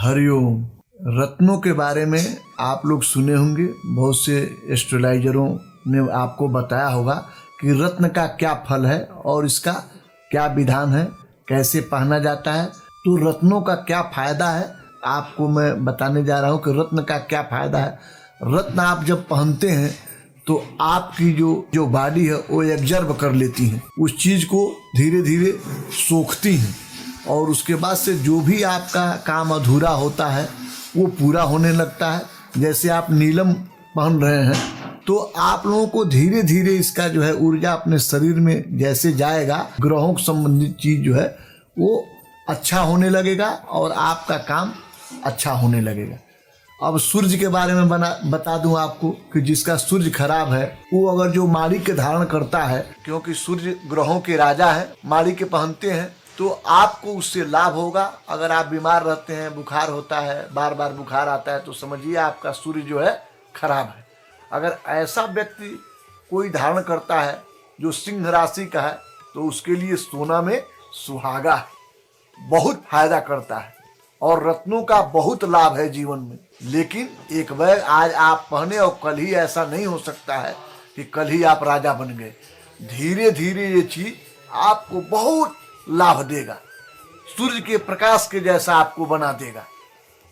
हरिओम। रत्नों के बारे में आप लोग सुने होंगे, बहुत से एस्ट्रोलॉजरों ने आपको बताया होगा कि रत्न का क्या फल है और इसका क्या विधान है, कैसे पहना जाता है। तो रत्नों का क्या फायदा है आपको मैं बताने जा रहा हूँ कि रत्न का क्या फायदा है। रत्न आप जब पहनते हैं तो आपकी जो बॉडी है वो एब्जर्व कर लेती है, उस चीज़ को धीरे धीरे सोखती हैं और उसके बाद से जो भी आपका काम अधूरा होता है वो पूरा होने लगता है। जैसे आप नीलम पहन रहे हैं तो आप लोगों को धीरे धीरे इसका जो है ऊर्जा अपने शरीर में जैसे जाएगा, ग्रहों से संबंधित चीज़ जो है वो अच्छा होने लगेगा और आपका काम अच्छा होने लगेगा। अब सूर्य के बारे में बता दूं आपको कि जिसका सूर्य खराब है वो अगर जो मारी के धारण करता है, क्योंकि सूर्य ग्रहों के राजा है, मारी के पहनते हैं तो आपको उससे लाभ होगा। अगर आप बीमार रहते हैं, बुखार होता है, बार बार बुखार आता है, तो समझिए आपका सूर्य जो है खराब है। अगर ऐसा व्यक्ति कोई धारण करता है जो सिंह राशि का है तो उसके लिए सोना में सुहागा है, बहुत फायदा करता है और रत्नों का बहुत लाभ है जीवन में। लेकिन एक बार आज आप पहने और कल ही ऐसा नहीं हो सकता है कि कल ही आप राजा बन गए। धीरे धीरे ये चीज आपको बहुत लाभ देगा, सूर्य के प्रकाश के जैसा आपको बना देगा।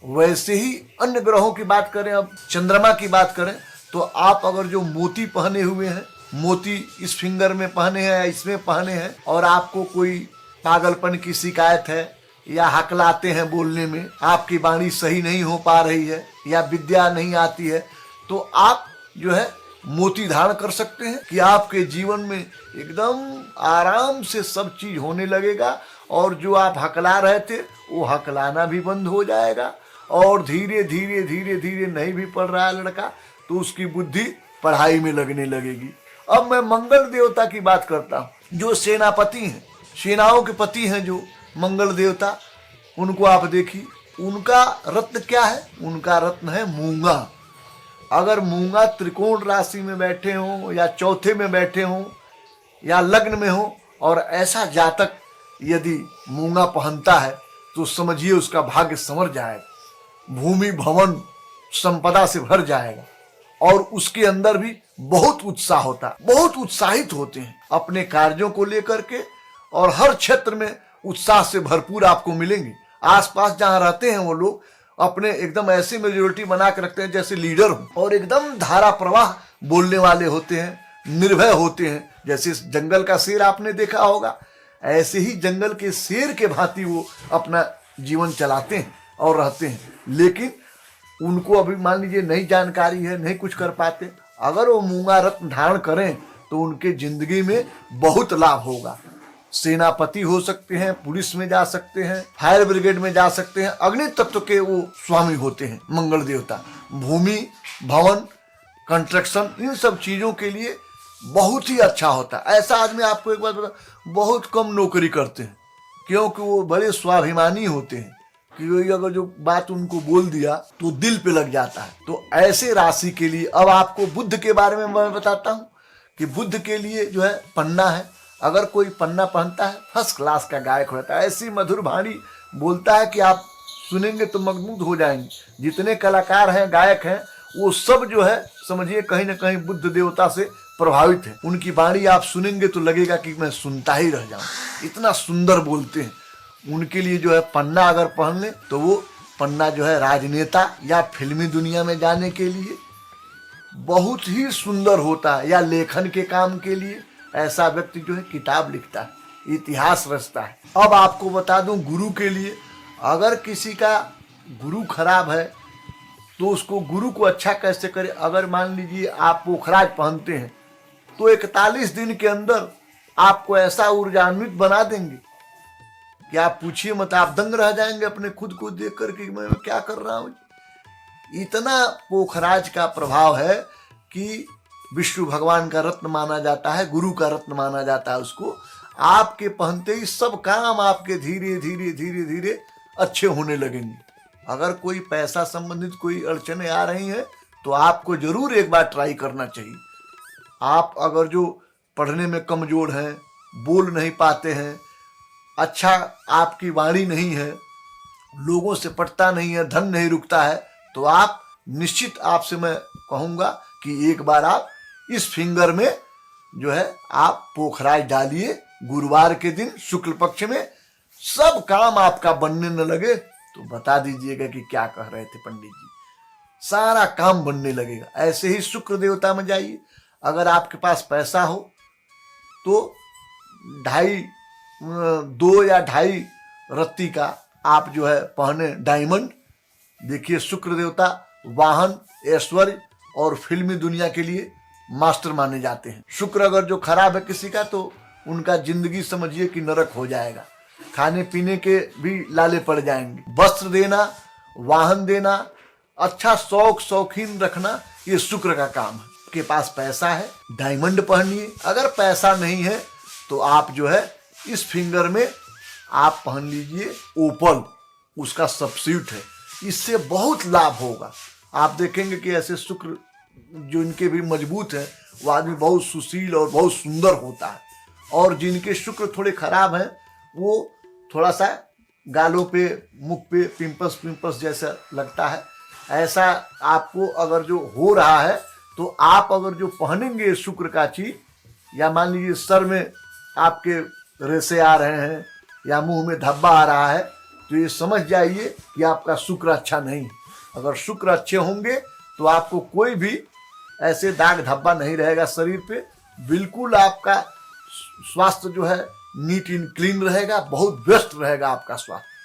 वैसे ही अन्य ग्रहों की बात करें, अब चंद्रमा की बात करें तो आप अगर जो मोती पहने हुए हैं, मोती इस फिंगर में पहने हैं या इसमें पहने हैं और आपको कोई पागलपन की शिकायत है या हकलाते हैं बोलने में, आपकी वाणी सही नहीं हो पा रही है या विद्या नहीं आती है, तो आप जो है मोती धारण कर सकते हैं कि आपके जीवन में एकदम आराम से सब चीज होने लगेगा और जो आप हकला रहे थे वो हकलाना भी बंद हो जाएगा और धीरे धीरे धीरे धीरे नहीं भी पढ़ रहा है लड़का तो उसकी बुद्धि पढ़ाई में लगने लगेगी। अब मैं मंगल देवता की बात करता हूँ, जो सेनापति हैं, सेनाओं के पति हैं जो मंगल देवता, उनको आप देखिए, उनका रत्न क्या है? उनका रत्न है मूंगा। अगर मूंगा त्रिकोण राशि में बैठे हों या चौथे में बैठे हों या लग्न में हो और ऐसा जातक यदि मूंगा पहनता है तो समझिए उसका भाग्य संवर जाएगा, भूमि भवन संपदा से भर जाएगा और उसके अंदर भी बहुत उत्साह होता है, बहुत उत्साहित होते हैं अपने कार्यों को लेकर के और हर क्षेत्र में उत्साह से भरपूर आपको मिलेंगे। आसपास जहां रहते हैं वो लोग अपने एकदम ऐसे मेजोरिटी बना के रखते हैं जैसे लीडर हो और एकदम धारा प्रवाह बोलने वाले होते हैं, निर्भय होते हैं। जैसे जंगल का शेर आपने देखा होगा, ऐसे ही जंगल के शेर के भांति वो अपना जीवन चलाते हैं और रहते हैं। लेकिन उनको अभी मान लीजिए नई जानकारी है, नहीं कुछ कर पाते, अगर वो मूंगा रत्न धारण करें तो उनके जिंदगी में बहुत लाभ होगा। सेनापति हो सकते हैं, पुलिस में जा सकते हैं, फायर ब्रिगेड में जा सकते हैं, अग्नि तत्व के वो स्वामी होते हैं मंगल देवता। भूमि भवन कंस्ट्रक्शन इन सब चीजों के लिए बहुत ही अच्छा होता है। ऐसा आदमी आपको एक बात बता, बहुत कम नौकरी करते हैं क्योंकि वो बड़े स्वाभिमानी होते हैं कि वही अगर जो बात उनको बोल दिया तो दिल पे लग जाता है। तो ऐसे राशि के लिए अब आपको बुध के बारे में मैं बताता हूँ कि बुध के लिए जो है पन्ना है। अगर कोई पन्ना पहनता है फर्स्ट क्लास का गायक होता है, ऐसी मधुर वाणी बोलता है कि आप सुनेंगे तो मगमुग्ध हो जाएंगे। जितने कलाकार हैं, गायक हैं, वो सब जो है समझिए कहीं ना कहीं बुद्ध देवता से प्रभावित है। उनकी वाणी आप सुनेंगे तो लगेगा कि मैं सुनता ही रह जाऊं, इतना सुंदर बोलते हैं। उनके लिए जो है पन्ना अगर पहन ले तो वो पन्ना जो है राजनेता या फिल्मी दुनिया में जाने के लिए बहुत ही सुंदर होता है, या लेखन के काम के लिए ऐसा व्यक्ति जो है किताब लिखता है, इतिहास रचता है। अब आपको बता दूं गुरु के लिए, अगर किसी का गुरु खराब है तो उसको गुरु को अच्छा कैसे करे। अगर मान लीजिए आप पोखराज पहनते हैं तो 41 दिन के अंदर आपको ऐसा ऊर्जान्वित बना देंगे कि आप पूछिए मत, आप दंग रह जाएंगे अपने खुद को देख करके मैं क्या कर रहा हूं। इतना पोखराज का प्रभाव है कि विष्णु भगवान का रत्न माना जाता है, गुरु का रत्न माना जाता है उसको। आपके पहनते ही सब काम आपके धीरे धीरे धीरे धीरे अच्छे होने लगेंगे। अगर कोई पैसा संबंधित कोई अड़चने आ रही हैं तो आपको जरूर एक बार ट्राई करना चाहिए। आप अगर जो पढ़ने में कमजोर हैं, बोल नहीं पाते हैं, अच्छा आपकी वाणी नहीं है, लोगों से पटता नहीं है, धन नहीं रुकता है, तो आप निश्चित, आपसे मैं कहूँगा कि एक बार आप इस फिंगर में जो है आप पोखराज डालिए। गुरुवार के दिन शुक्ल पक्ष में सब काम आपका बनने न लगे तो बता दीजिएगा कि क्या कह रहे थे पंडित जी, सारा काम बनने लगेगा। ऐसे ही शुक्र देवता में जाइए। अगर आपके पास पैसा हो तो 2 या 2.5 रत्ती का आप जो है पहने डायमंड। देखिए शुक्र देवता वाहन, ऐश्वर्य और फिल्मी दुनिया के लिए मास्टर माने जाते हैं। शुक्र अगर जो खराब है किसी का तो उनका जिंदगी समझिए कि नरक हो जाएगा, खाने पीने के भी लाले पड़ जाएंगे। वस्त्र देना, वाहन देना, अच्छा शौकीन रखना, ये शुक्र का काम है। के पास पैसा है, डायमंड पहनिए। अगर पैसा नहीं है तो आप जो है इस फिंगर में आप पहन लीजिए ओपल, उसका सब्स्टिट्यूट है। इससे बहुत लाभ होगा। आप देखेंगे कि ऐसे शुक्र जो इनके भी मजबूत है वो आदमी बहुत सुशील और बहुत सुंदर होता है। और जिनके शुक्र थोड़े खराब हैं वो थोड़ा सा गालों पे, मुख पे पिंपल्स जैसा लगता है। ऐसा आपको अगर जो हो रहा है तो आप अगर जो पहनेंगे शुक्र का चीज, या मान लीजिए सर में आपके रेशे आ रहे हैं या मुंह में धब्बा आ रहा है, तो ये समझ जाइए कि आपका शुक्र अच्छा नहीं। अगर शुक्र अच्छे होंगे तो आपको कोई भी ऐसे दाग धब्बा नहीं रहेगा शरीर पे। बिल्कुल आपका स्वास्थ्य जो है नीट एंड क्लीन रहेगा, बहुत बेस्ट रहेगा आपका स्वास्थ्य,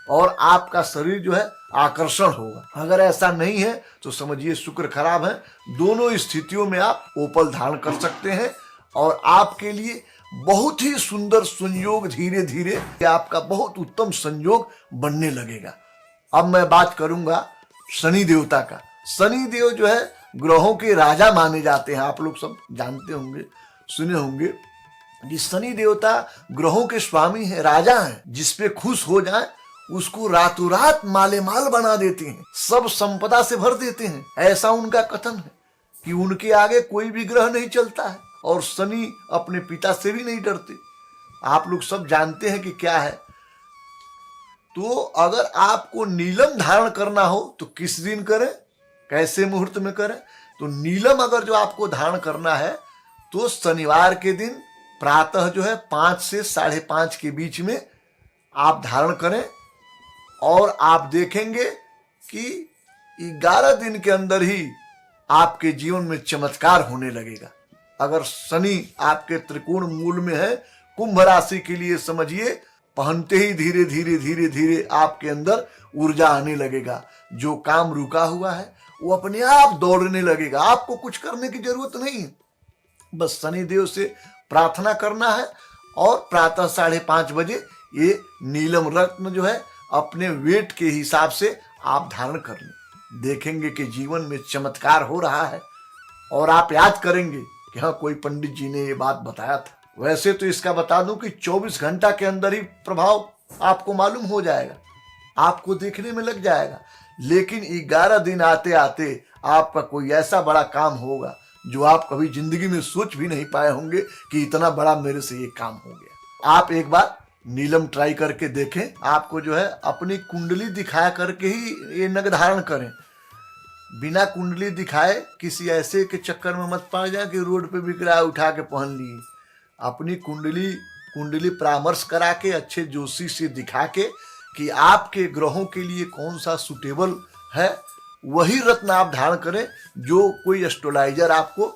और आपका शरीर जो है आकर्षण होगा। अगर ऐसा नहीं है तो समझिए शुक्र खराब है। दोनों स्थितियों में आप ओपल धारण कर सकते हैं और आपके लिए बहुत ही सुंदर संयोग धीरे धीरे आपका बहुत उत्तम संयोग बनने लगेगा। अब मैं बात करूंगा शनि देवता का। शनि देव जो है ग्रहों के राजा माने जाते हैं। आप लोग सब जानते होंगे, सुने होंगे कि शनि देवता ग्रहों के स्वामी हैं, राजा हैं। जिसपे खुश हो जाए उसको रातों रात माले माल बना देते हैं, सब संपदा से भर देते हैं। ऐसा उनका कथन है कि उनके आगे कोई भी ग्रह नहीं चलता है, और शनि अपने पिता से भी नहीं डरते। आप लोग सब जानते हैं कि क्या है। तो अगर आपको नीलम धारण करना हो तो किस दिन करें, कैसे मुहूर्त में करें? तो नीलम अगर जो आपको धारण करना है तो शनिवार के दिन प्रातः जो है 5 से 5:30 के बीच में आप धारण करें, और आप देखेंगे कि 11 दिन के अंदर ही आपके जीवन में चमत्कार होने लगेगा। अगर शनि आपके त्रिकोण मूल में है, कुंभ राशि के लिए समझिए पहनते ही धीरे धीरे आपके अंदर ऊर्जा आने लगेगा। जो काम रुका हुआ है वो अपने आप दौड़ने लगेगा। आपको कुछ करने की जरूरत नहीं है, बस शनिदेव से प्रार्थना करना है और प्रातः 5:30 बजे ये नीलम रत्न जो है अपने वेट के हिसाब से आप धारण कर लें। देखेंगे कि जीवन में चमत्कार हो रहा है और आप याद करेंगे कि हाँ, कोई पंडित जी ने ये बात बताया था। वैसे तो इसका बता दूं कि 24 घंटा के अंदर ही प्रभाव आपको मालूम हो जाएगा, आपको देखने में लग जाएगा। लेकिन 11 दिन आते आते आपका कोई ऐसा बड़ा काम होगा जो आप कभी जिंदगी में सोच भी नहीं पाए होंगे कि इतना बड़ा मेरे से ये काम हो गया। आप एक बार नीलम ट्राई करके देखें। आपको जो है अपनी कुंडली दिखाया करके ही ये नग धारण करें। बिना कुंडली दिखाए किसी ऐसे के चक्कर में मत पड़ जाए कि रोड पे बिक रहा है उठा के पहन लिए। अपनी कुंडली परामर्श करा के अच्छे जोशी से दिखा के कि आपके ग्रहों के लिए कौन सा सुटेबल है, वही रत्न आप धारण करें। जो कोई एस्ट्रोलॉजर आपको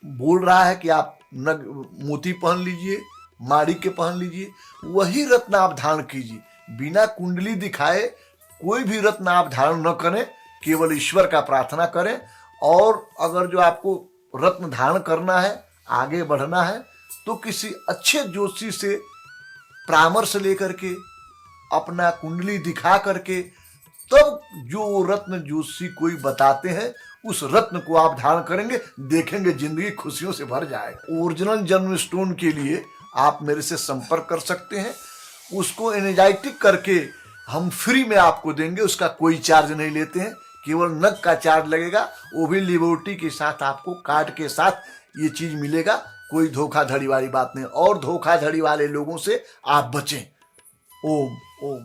बोल रहा है कि आप नग मोती पहन लीजिए, माणिक्य पहन लीजिए, वही रत्न आप धारण कीजिए। बिना कुंडली दिखाए कोई भी रत्न आप धारण न करें, केवल ईश्वर का प्रार्थना करें। और अगर जो आपको रत्न धारण करना है, आगे बढ़ना है, तो किसी अच्छे ज्योतिषी से परामर्श लेकर के अपना कुंडली दिखा करके तब जो रत्न ज्योतिषी कोई बताते हैं उस रत्न को आप धारण करेंगे, देखेंगे जिंदगी खुशियों से भर जाएगा। ओरिजिनल जन्म स्टोन के लिए आप मेरे से संपर्क कर सकते हैं। उसको एनर्जाइटिक करके हम फ्री में आपको देंगे, उसका कोई चार्ज नहीं लेते हैं, केवल नग का चार्ज लगेगा, वो भी लिबर्टी के साथ आपको कार्ड के साथ ये चीज मिलेगा। कोई धोखाधड़ी वाली बात नहीं, और धोखाधड़ी वाले लोगों से आप बचें। ओम ओम।